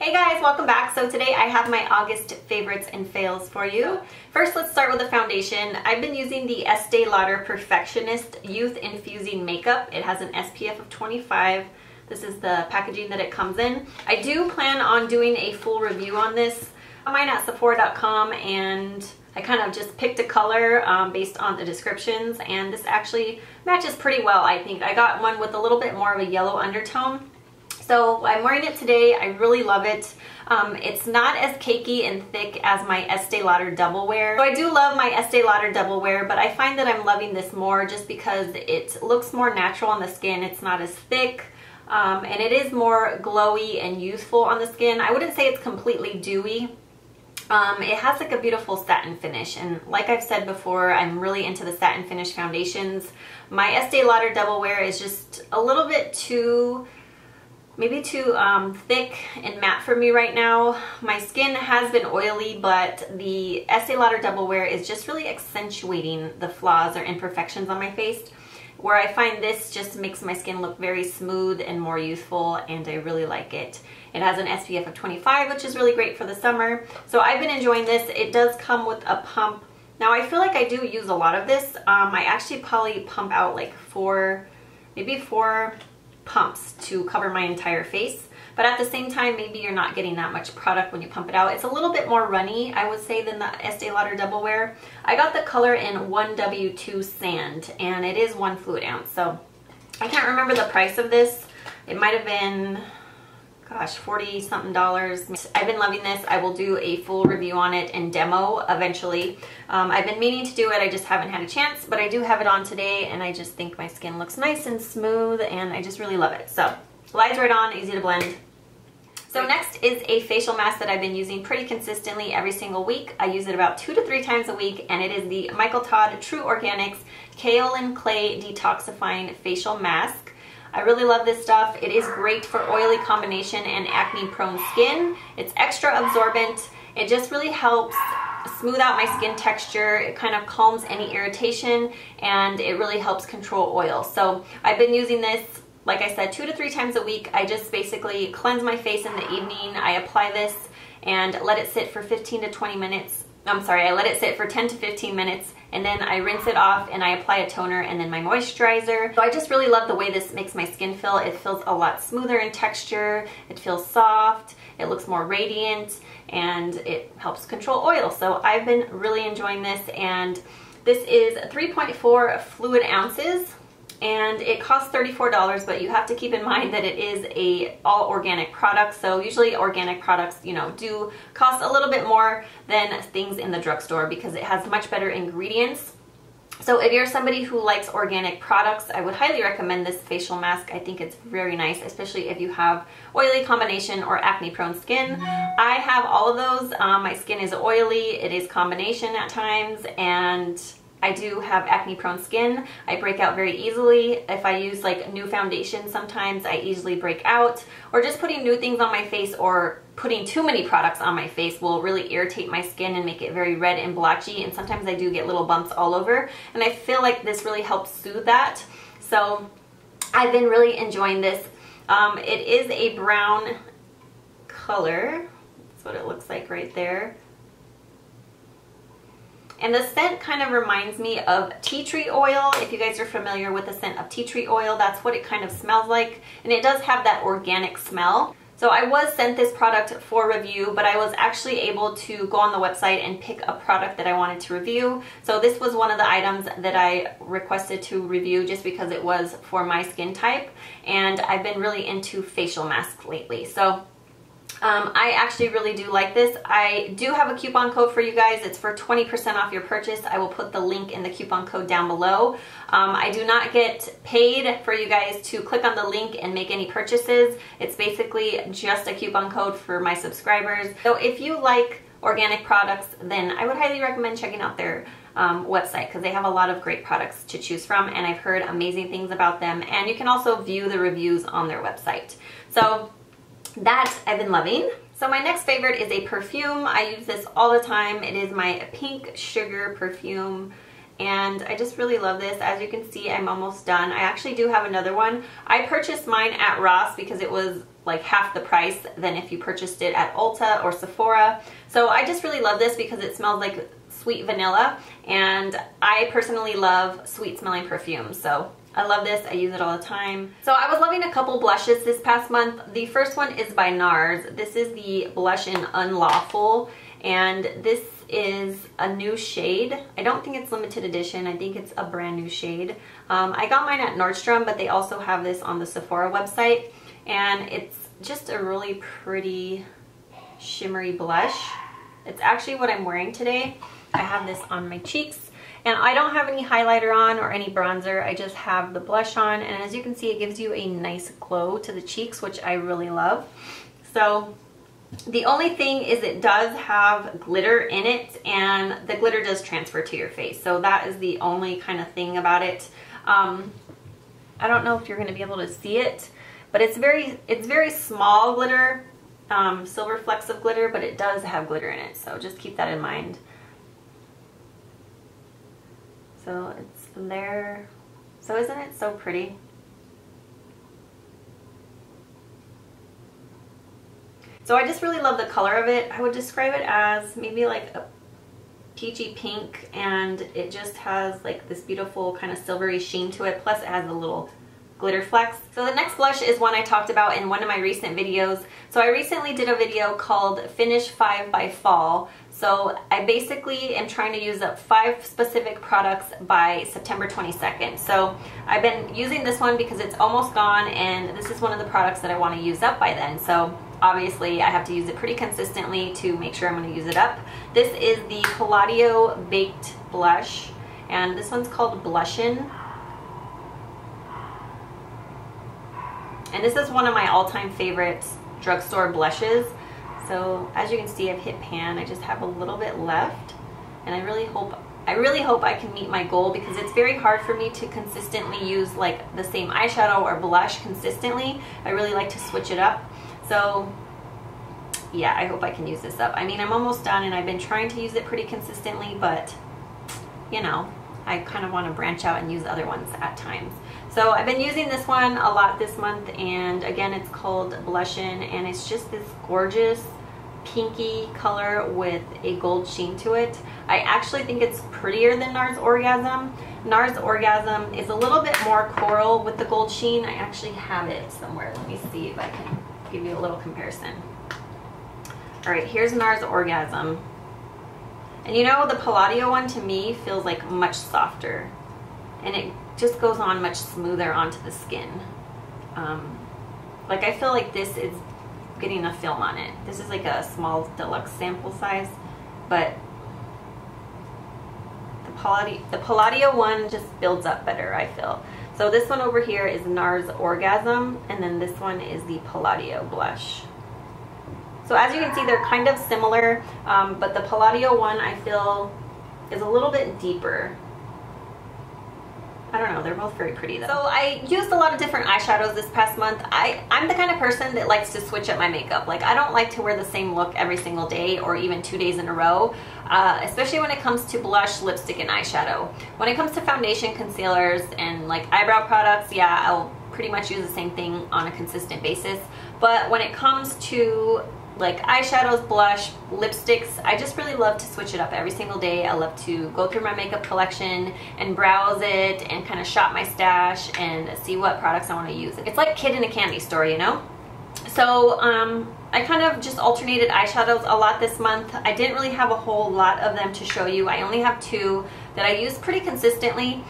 Hey guys, welcome back. So today I have my August favorites and fails for you. First, let's start with the foundation. I've been using the Estee Lauder Perfectionist Youth Infusing Makeup. It has an SPF of 25. This is the packaging that it comes in. I do plan on doing a full review on this. Mine at Sephora.com, and I kind of just picked a color based on the descriptions, and this actually matches pretty well, I think. I got one with a little bit more of a yellow undertone. So I'm wearing it today. I really love it. It's not as cakey and thick as my Estee Lauder Double Wear. So I do love my Estee Lauder Double Wear, but I find that I'm loving this more just because it looks more natural on the skin. It's not as thick, and it is more glowy and youthful on the skin. I wouldn't say it's completely dewy. It has like a beautiful satin finish, and like I've said before, I'm really into the satin finish foundations. My Estee Lauder Double Wear is just a little bit too... maybe too thick and matte for me right now. My skin has been oily, but the Estee Lauder Double Wear is just really accentuating the flaws or imperfections on my face, where I find this just makes my skin look very smooth and more youthful, and I really like it. It has an SPF of 25, which is really great for the summer. So I've been enjoying this. It does come with a pump. Now I feel like I do use a lot of this. I actually probably pump out like maybe four pumps to cover my entire face, but at the same time, maybe you're not getting that much product when you pump it out. It's a little bit more runny, I would say, than the Estee Lauder Double Wear. I got the color in 1W2 Sand, and it is 1 fluid ounce, so I can't remember the price of this. It might have been, gosh, $40-something. I've been loving this. I will do a full review on it and demo eventually. I've been meaning to do it, I just haven't had a chance, but I do have it on today, and I just think my skin looks nice and smooth, and I just really love it. So, glides right on, easy to blend. So next is a facial mask that I've been using pretty consistently every single week. I use it about 2 to 3 times a week, and it is the Todd True Organics Kaolin Clay Detoxifying Facial Mask. I really love this stuff. It is great for oily combination and acne prone skin. It's extra absorbent. It just really helps smooth out my skin texture. It kind of calms any irritation, and it really helps control oil. So I've been using this, like I said, 2 to 3 times a week. I just basically cleanse my face in the evening. I apply this and let it sit for 15 to 20 minutes. I'm sorry, I let it sit for 10 to 15 minutes, and then I rinse it off and I apply a toner and then my moisturizer. So I just really love the way this makes my skin feel. It feels a lot smoother in texture. It feels soft. It looks more radiant, and it helps control oil. So I've been really enjoying this, and this is 3.4 fluid ounces. And it costs $34, but you have to keep in mind that it is a all organic product. So usually organic products, you know, do cost a little bit more than things in the drugstore because it has much better ingredients. So if you're somebody who likes organic products, I would highly recommend this facial mask. I think it's very nice, especially if you have oily combination or acne prone skin. I have all of those. My skin is oily, it is combination at times, and I do have acne prone skin. I break out very easily. If I use like new foundation, sometimes I easily break out, or just putting new things on my face or putting too many products on my face will really irritate my skin and make it very red and blotchy, and sometimes I do get little bumps all over, and I feel like this really helps soothe that. So I've been really enjoying this. It is a brown color. That's what it looks like right there. And the scent kind of reminds me of tea tree oil. If you guys are familiar with the scent of tea tree oil, that's what it kind of smells like. And it does have that organic smell. So I was sent this product for review, but I was actually able to go on the website and pick a product that I wanted to review. So this was one of the items that I requested to review just because it was for my skin type. And I've been really into facial masks lately. So I actually really do like this. I do have a coupon code for you guys. It's for 20% off your purchase. I will put the link in the coupon code down below. I do not get paid for you guys to click on the link and make any purchases. It's basically just a coupon code for my subscribers. So if you like organic products, then I would highly recommend checking out their website, because they have a lot of great products to choose from, and I've heard amazing things about them. And you can also view the reviews on their website. So that I've been loving. So my next favorite is a perfume. I use this all the time. It is my Pink Sugar perfume. and I just really love this. As you can see, I'm almost done. I actually do have another one. I purchased mine at Ross because it was like half the price than if you purchased it at Ulta or Sephora. So I just really love this because it smells like sweet vanilla, and I personally love sweet smelling perfumes. So I love this. I use it all the time. So I was loving a couple blushes this past month. The first one is by NARS. This is the blush in Unlawful, and this is a new shade. I don't think it's limited edition. I think it's a brand new shade. I got mine at Nordstrom, but they also have this on the Sephora website, and it's just a really pretty shimmery blush. It's actually what I'm wearing today. I have this on my cheeks, and I don't have any highlighter on or any bronzer. I just have the blush on, and as you can see, it gives you a nice glow to the cheeks, which I really love. So the only thing is it does have glitter in it, and the glitter does transfer to your face. So that is the only kind of thing about it. I don't know if you're going to be able to see it, but it's very small glitter, silver flecks of glitter, but it does have glitter in it. So just keep that in mind. So it's there. So isn't it so pretty? So I just really love the color of it. I would describe it as maybe like a peachy pink, and it just has like this beautiful kind of silvery sheen to it. Plus it has a little glitter flecks. So the next blush is one I talked about in one of my recent videos. So I recently did a video called Finish 5 by Fall. So I basically am trying to use up 5 specific products by September 22nd. So I've been using this one because it's almost gone, and this is one of the products that I want to use up by then. So obviously I have to use it pretty consistently to make sure I'm going to use it up. This is the Palladio Baked Blush, and this one's called Blushin. And this is one of my all-time favorite drugstore blushes. So as you can see, I've hit pan. I just have a little bit left, and I really hope I can meet my goal, because it's very hard for me to consistently use like the same eyeshadow or blush consistently. I really like to switch it up. So yeah, I hope I can use this up. I mean, I'm almost done, and I've been trying to use it pretty consistently, but you know, I kind of want to branch out and use other ones at times. So I've been using this one a lot this month, and again, it's called Blushin, and it's just this gorgeous pinky color with a gold sheen to it. I actually think it's prettier than NARS Orgasm. NARS Orgasm is a little bit more coral with the gold sheen. I actually have it somewhere. Let me see if I can give you a little comparison. All right, here's NARS Orgasm. And you know, the Palladio one to me feels like much softer, and it just goes on much smoother onto the skin. Like I feel like this is getting a film on it. This is like a small deluxe sample size, but the Palladio one just builds up better, I feel. So this one over here is NARS Orgasm, and then this one is the Palladio blush. So as you can see, they're kind of similar, but the Palladio one I feel is a little bit deeper. I don't know, they're both very pretty though. So I used a lot of different eyeshadows this past month. I'm the kind of person that likes to switch up my makeup. Like, I don't like to wear the same look every single day or even 2 days in a row, especially when it comes to blush, lipstick, and eyeshadow. When it comes to foundation, concealers, and like eyebrow products, yeah, I'll pretty much use the same thing on a consistent basis. But when it comes to like eyeshadows, blush, lipsticks, I just really love to switch it up every single day. I love to go through my makeup collection and browse it and kind of shop my stash and see what products I want to use. It's like kid in a candy store, you know? So I kind of just alternated eyeshadows a lot this month. I didn't really have a whole lot of them to show you. I only have 2 that I use pretty consistently.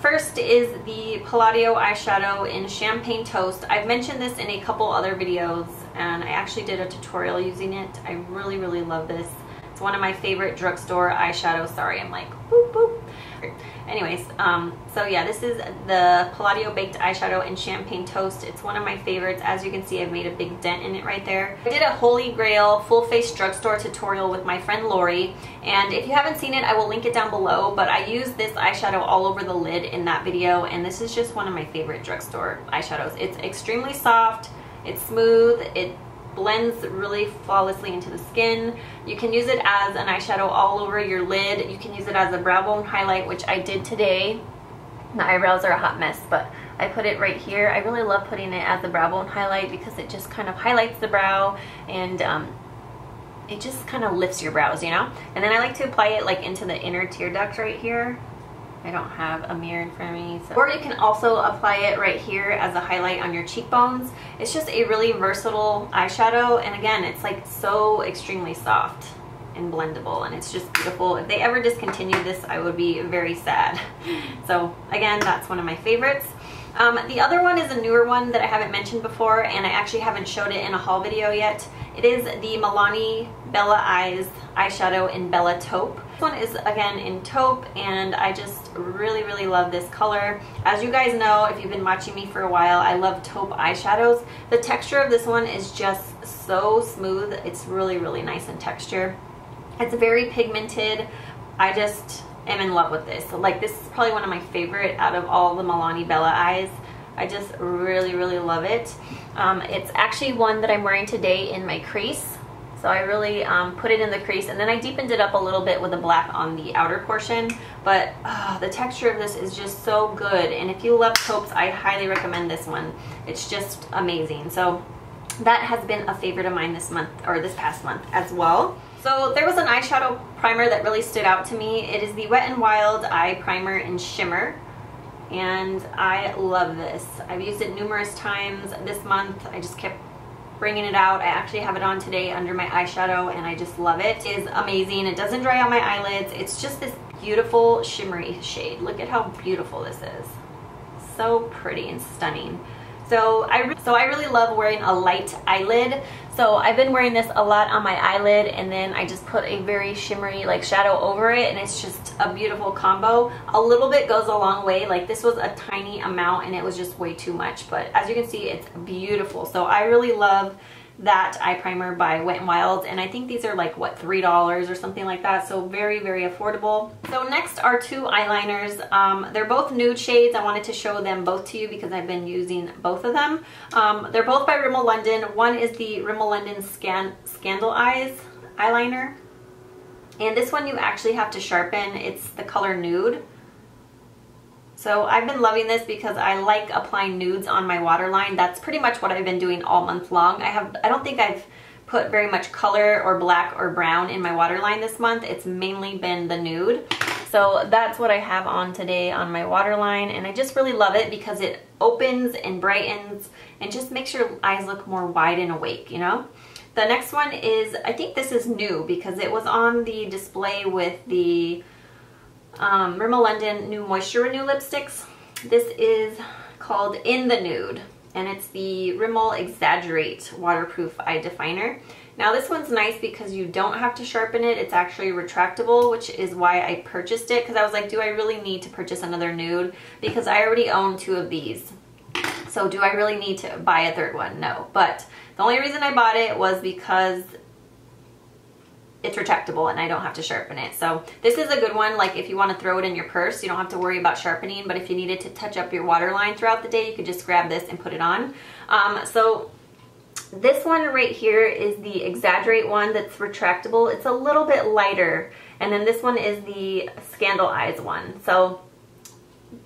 First is the Palladio eyeshadow in Champagne Toast. I've mentioned this in a couple other videos, and I actually did a tutorial using it. I really, really love this. It's one of my favorite drugstore eyeshadows. Sorry, I'm like, boop, boop. Anyways, so yeah, this is the Palladio Baked Eyeshadow in Champagne Toast. It's one of my favorites. As you can see, I've made a big dent in it right there. I did a Holy Grail full face drugstore tutorial with my friend Lori, and if you haven't seen it, I will link it down below, but I used this eyeshadow all over the lid in that video, and this is just one of my favorite drugstore eyeshadows. It's extremely soft, it's smooth, it blends really flawlessly into the skin. You can use it as an eyeshadow all over your lid. You can use it as a brow bone highlight, which I did today. The eyebrows are a hot mess, but I put it right here. I really love putting it as the brow bone highlight because it just kind of highlights the brow, and it just kind of lifts your brows, you know? And then I like to apply it like into the inner tear duct right here. I don't have a mirror in front of me. So. Or you can also apply it right here as a highlight on your cheekbones. It's just a really versatile eyeshadow, and again, it's like so extremely soft and blendable, and it's just beautiful. If they ever discontinue this, I would be very sad. So again, that's one of my favorites. The other one is a newer one that I haven't mentioned before, and I actually haven't showed it in a haul video yet. It is the Milani Bella Eyes eyeshadow in Bella Taupe. This one is again in Taupe, and I just really love this color. As you guys know, if you've been watching me for a while, I love Taupe eyeshadows. The texture of this one is just so smooth. It's really nice in texture. It's very pigmented. I just am in love with this. So, like, this is probably one of my favorite out of all the Milani Bella Eyes. I just really love it. It's actually one that I'm wearing today in my crease. So I really put it in the crease, and then I deepened it up a little bit with the black on the outer portion. But the texture of this is just so good. And if you love taupes, I highly recommend this one. It's just amazing. So that has been a favorite of mine this month, or this past month as well. So there was an eyeshadow primer that really stood out to me. It is the Wet n Wild Eye Primer in Shimmer, and I love this. I've used it numerous times this month. I just kept bringing it out. I actually have it on today under my eyeshadow, and I just love it. It is amazing. It doesn't dry on my eyelids. It's just this beautiful shimmery shade. Look at how beautiful this is. So pretty and stunning. So I really love wearing a light eyelid. So I've been wearing this a lot on my eyelid, and then I just put a very shimmery like shadow over it, and it's just a beautiful combo. A little bit goes a long way. Like, this was a tiny amount and it was just way too much, but as you can see, it's beautiful. So I really love that eye primer by Wet n Wild, and I think these are like, what, $3 or something like that, so very affordable. So next are two eyeliners. They're both nude shades. I wanted to show them both to you because I've been using both of them. They're both by Rimmel London. One is the Rimmel London ScandalEYES eyeliner, and this one you actually have to sharpen. It's the color Nude. So I've been loving this because I like applying nudes on my waterline. That's pretty much what I've been doing all month long. I don't think I've put very much color or black or brown in my waterline this month. It's mainly been the nude. So that's what I have on today on my waterline, and I just really love it because it opens and brightens and just makes your eyes look more wide and awake, you know? The next one is, I think this is new because it was on the display with the Rimmel London New Moisture Renew lipsticks. This is called In the Nude, and it's the Rimmel Exaggerate Waterproof Eye Definer. Now this one's nice because you don't have to sharpen it. It's actually retractable, which is why I purchased it, because I was like, do I really need to purchase another nude? Because I already own two of these. So do I really need to buy a third one? No. But the only reason I bought it was because it's retractable and I don't have to sharpen it. So this is a good one, like if you want to throw it in your purse, you don't have to worry about sharpening, but if you needed to touch up your waterline throughout the day, you could just grab this and put it on. So this one right here is the Exaggerate one that's retractable. It's a little bit lighter, and then this one is the ScandalEYES one. So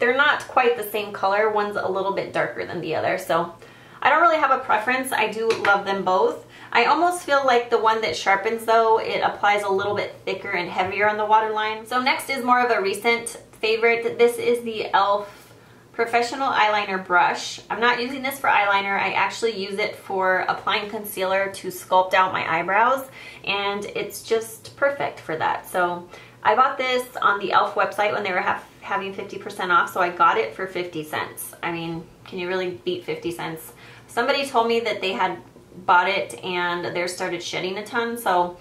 they're not quite the same color. One's a little bit darker than the other, so I don't really have a preference. I do love them both. I almost feel like the one that sharpens, though, it applies a little bit thicker and heavier on the waterline. So next is more of a recent favorite. This is the e.l.f. Professional Eyeliner Brush. I'm not using this for eyeliner. I actually use it for applying concealer to sculpt out my eyebrows, and it's just perfect for that. So I bought this on the e.l.f. website when they were having 50% off, so I got it for 50 cents. I mean, can you really beat 50 cents? Somebody told me that they had bought it and theirs started shedding a ton, so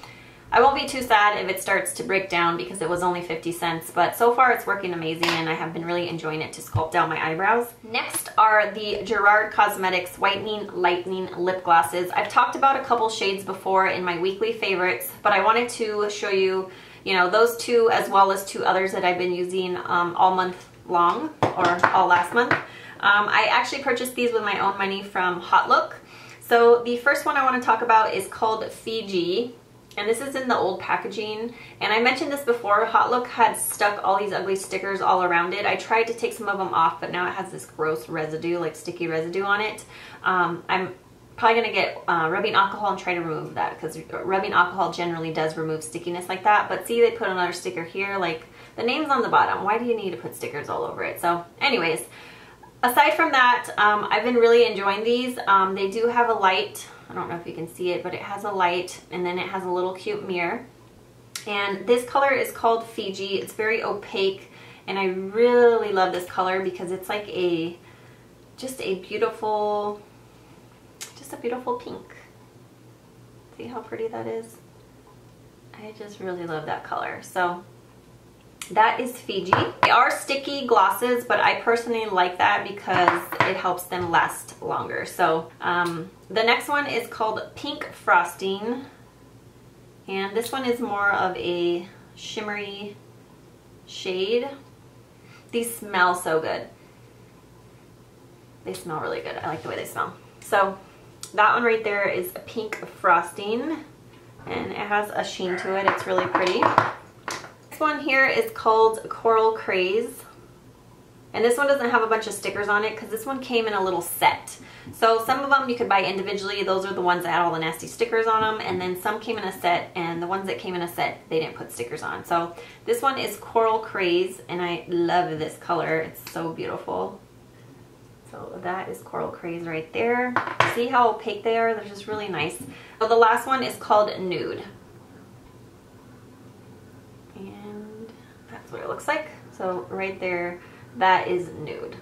I won't be too sad if it starts to break down because it was only 50 cents, but so far it's working amazing and I have been really enjoying it to sculpt out my eyebrows. Next are the Gerard Cosmetics Whitening Lightening Lip Glosses. I've talked about a couple shades before in my weekly favorites, but I wanted to show you, those two as well as two others that I've been using all month long, or all last month. I actually purchased these with my own money from Holic. So the first one I want to talk about is called Fiji. And this is in the old packaging. And I mentioned this before, Holic had stuck all these ugly stickers all around it. I tried to take some of them off, but now it has this gross residue, like sticky residue on it. I'm probably gonna get rubbing alcohol and try to remove that, because rubbing alcohol generally does remove stickiness like that. But see, they put another sticker here, like the name's on the bottom. Why do you need to put stickers all over it? So anyways, aside from that, I've been really enjoying these. They do have a light. I don't know if you can see it, but it has a light, and then it has a little cute mirror. And this color is called Fiji. It's very opaque, and I really love this color because it's like just a beautiful pink. See how pretty that is? I just really love that color. So that is Fiji. They are sticky glosses, but I personally like that because it helps them last longer. So the next one is called Pink Frosting. And this one is more of a shimmery shade. These smell so good. They smell really good. I like the way they smell. So that one right there is Pink Frosting. And it has a sheen to it. It's really pretty. This one here is called Coral Craze, and this one doesn't have a bunch of stickers on it because this one came in a little set. So some of them you could buy individually. Those are the ones that had all the nasty stickers on them, and then some came in a set, and the ones that came in a set they didn't put stickers on. So this one is Coral Craze, and I love this color. It's so beautiful. So that is Coral Craze right there. See how opaque they are? They're just really nice. So the last one is called Nude. That's what it looks like. So right there, that is Nude.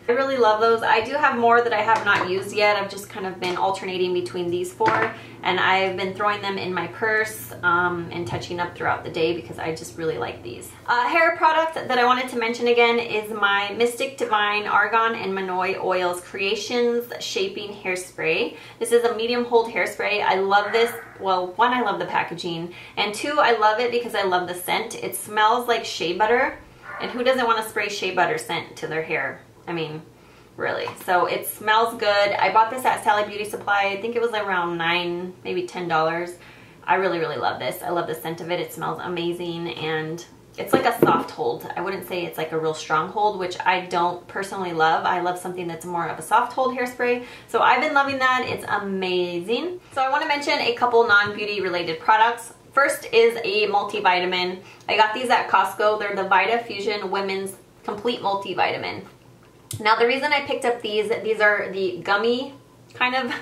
I really love those. I do have more that I have not used yet. I've just kind of been alternating between these four, and I've been throwing them in my purse and touching up throughout the day because I just really like these. Hair product that I wanted to mention again is my Mystic Divine Argan and Manoi Oils Creations Shaping Hairspray. This is a medium hold hairspray. I love this. Well, one, I love the packaging, and two, I love it because I love the scent. It smells like shea butter, and who doesn't want to spray shea butter scent to their hair? I mean, really. So it smells good. I bought this at Sally Beauty Supply. I think it was around $9, maybe $10. I really, really love this. I love the scent of it. It smells amazing, and it's like a soft hold. I wouldn't say it's like a real strong hold, which I don't personally love. I love something that's more of a soft hold hairspray. So I've been loving that. It's amazing. So I want to mention a couple non-beauty related products. First is a multivitamin. I got these at Costco. They're the Vita Fusion Women's Complete Multivitamin. Now the reason I picked up these are the gummy kind of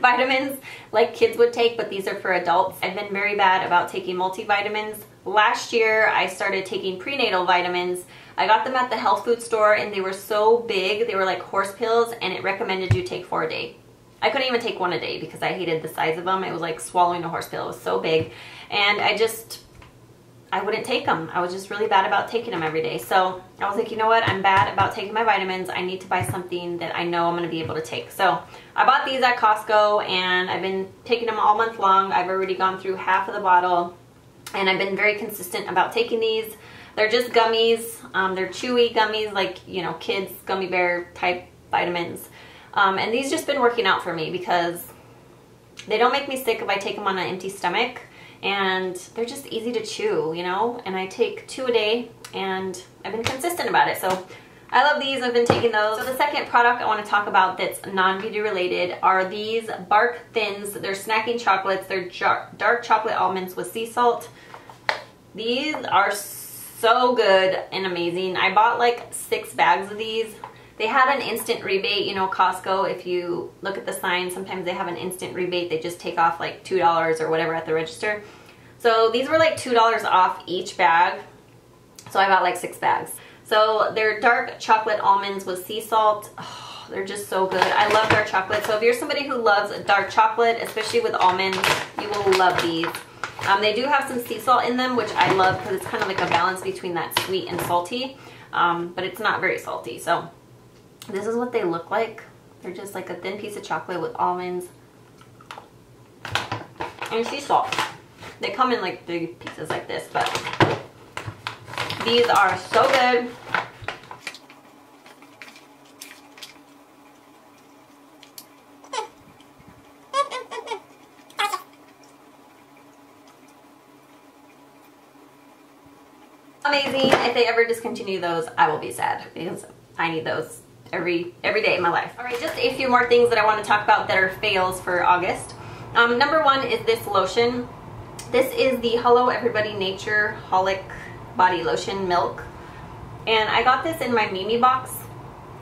vitamins like kids would take, but these are for adults. I've been very bad about taking multivitamins. Last year I started taking prenatal vitamins. I got them at the health food store, and they were so big. They were like horse pills, and it recommended you take 4 a day. I couldn't even take 1 a day because I hated the size of them. It was like swallowing a horse pill. It was so big, and I wouldn't take them. I was just really bad about taking them every day. So I was like, you know what? I'm bad about taking my vitamins. I need to buy something that I know I'm going to be able to take. So I bought these at Costco, and I've been taking them all month long. I've already gone through half of the bottle, and I've been very consistent about taking these. They're just gummies. They're chewy gummies, like, you know, kids gummy bear type vitamins. And these just been working out for me because they don't make me sick if I take them on an empty stomach. And they're just easy to chew, you know, and I take 2 a day, and I've been consistent about it. So I love these. I've been taking those. So the second product I want to talk about that's non-beauty related are these Bark Thins. They're snacking chocolates. They're dark chocolate almonds with sea salt. These are so good and amazing. I bought like 6 bags of these. They had an instant rebate, you know, Costco, if you look at the sign, sometimes they have an instant rebate. They just take off like $2 or whatever at the register. So these were like $2 off each bag. So I bought like 6 bags. So they're dark chocolate almonds with sea salt. Oh, they're just so good. I love dark chocolate. So if you're somebody who loves dark chocolate, especially with almonds, you will love these. They do have some sea salt in them, which I love because it's kind of like a balance between that sweet and salty. But it's not very salty. So this is what they look like. They're just like a thin piece of chocolate with almonds and sea salt. They come in like big pieces like this, but these are so good. amazing. If they ever discontinue those, I will be sad because I need those every day in my life. All right, just a few more things that I want to talk about that are fails for August. Number one is this lotion. This is the Hello Everybody Nature Holic Body Lotion Milk. And I got this in my Mimi box.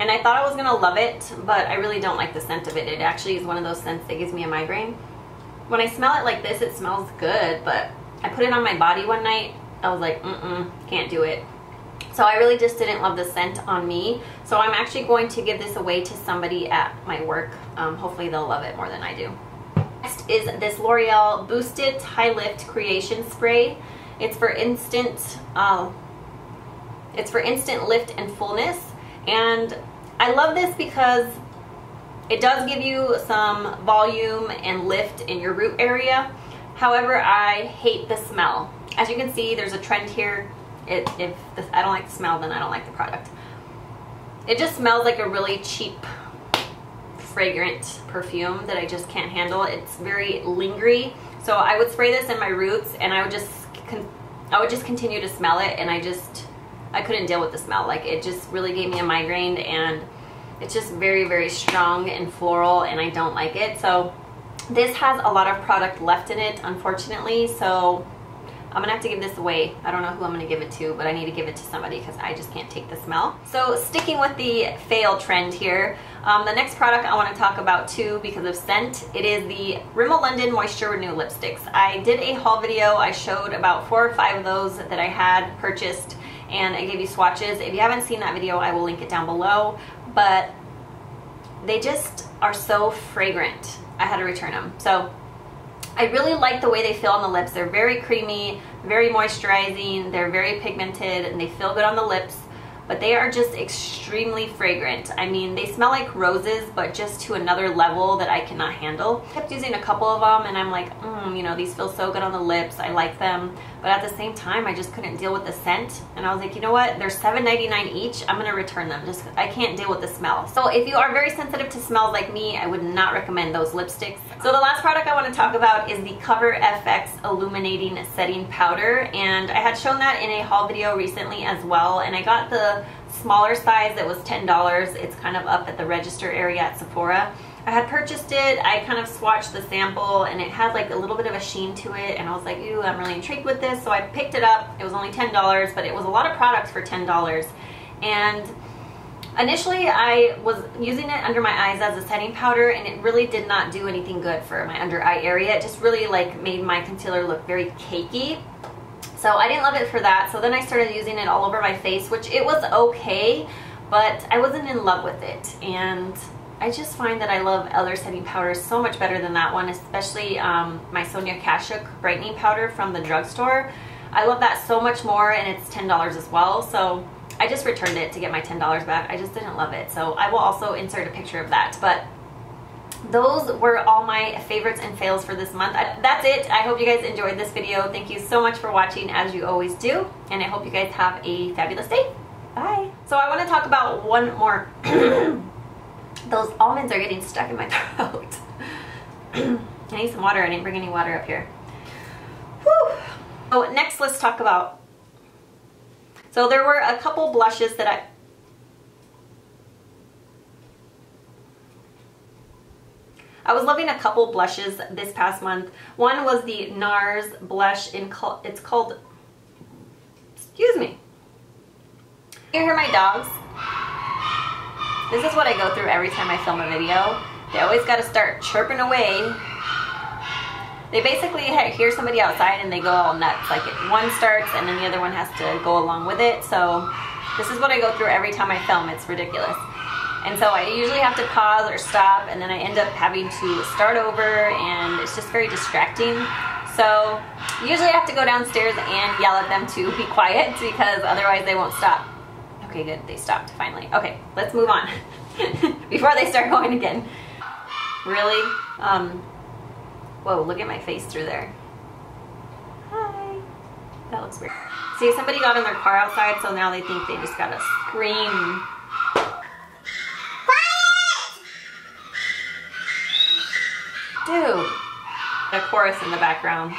And I thought I was gonna love it, but I really don't like the scent of it. It actually is one of those scents that gives me a migraine. When I smell it like this, it smells good, but I put it on my body one night. I was like, can't do it. So I really just didn't love the scent on me. So I'm actually going to give this away to somebody at my work. Hopefully they'll love it more than I do. Next is this L'Oreal Boosted High Lift Creation Spray. It's for instant lift and fullness. And I love this because it does give you some volume and lift in your root area. However, I hate the smell. As you can see, there's a trend here. If I don't like the smell, then I don't like the product. It just smells like a really cheap, fragrant perfume that I just can't handle. It's very lingery. So I would spray this in my roots and I would just continue to smell it, and I couldn't deal with the smell. Like, it just really gave me a migraine, and it's just very, very strong and floral, and I don't like it. So this has a lot of product left in it, unfortunately, so I'm gonna have to give this away. I don't know who I'm gonna give it to, but I need to give it to somebody because I just can't take the smell. So sticking with the fail trend here, the next product I want to talk about too because of scent, it is the Rimmel London Moisture Renew lipsticks. I did a haul video. I showed about 4 or 5 of those that I had purchased, and I gave you swatches. If you haven't seen that video, I will link it down below, but they just are so fragrant. I had to return them. So I really like the way they feel on the lips. They're very creamy, very moisturizing, they're very pigmented, and they feel good on the lips, but they are just extremely fragrant. I mean, they smell like roses, but just to another level that I cannot handle. I kept using a couple of them, and I'm like, you know, these feel so good on the lips. I like them, but at the same time, I just couldn't deal with the scent, and I was like, you know what? They're $7.99 each. I'm gonna return them. Just, I can't deal with the smell. So if you are very sensitive to smells like me, I would not recommend those lipsticks. So the last product I want to talk about is the Cover FX Illuminating Setting Powder, and I had shown that in a haul video recently as well, and I got the smaller size that was $10. It's kind of up at the register area at Sephora. I had purchased it, I kind of swatched the sample, and it had like a little bit of a sheen to it, and I was like, ooh, I'm really intrigued with this, so I picked it up. It was only $10, but it was a lot of products for $10. And initially I was using it under my eyes as a setting powder, and it really did not do anything good for my under eye area. It just really like made my concealer look very cakey. So I didn't love it for that. So then I started using it all over my face, which it was okay, but I wasn't in love with it. And I just find that I love other setting powders so much better than that one, especially my Sonia Kashuk brightening powder from the drugstore. I love that so much more, and it's $10 as well. So I just returned it to get my $10 back. I just didn't love it. So I will also insert a picture of that. But those were all my favorites and fails for this month. That's it. I hope you guys enjoyed this video. Thank you so much for watching, as you always do. And I hope you guys have a fabulous day. Bye. So I want to talk about one more. Those almonds are getting stuck in my throat. I need some water. I didn't bring any water up here. Whew. So next, let's talk about. So there were a couple blushes that I was loving a couple blushes this past month. One was the NARS blush it's called, excuse me. You hear my dogs? This is what I go through every time I film a video. They always got to start chirping away. They basically hear somebody outside and they go all nuts. Like one starts and then the other one has to go along with it. So this is what I go through every time I film. It's ridiculous. And so I usually have to pause or stop, and then I end up having to start over, and it's just very distracting. So usually I have to go downstairs and yell at them to be quiet because otherwise they won't stop. Okay, good, they stopped finally. Okay, let's move on before they start going again. Really? Whoa, look at my face through there. Hi. That looks weird. See, somebody got in their car outside, so now they think they just gotta scream. Dude, a chorus in the background.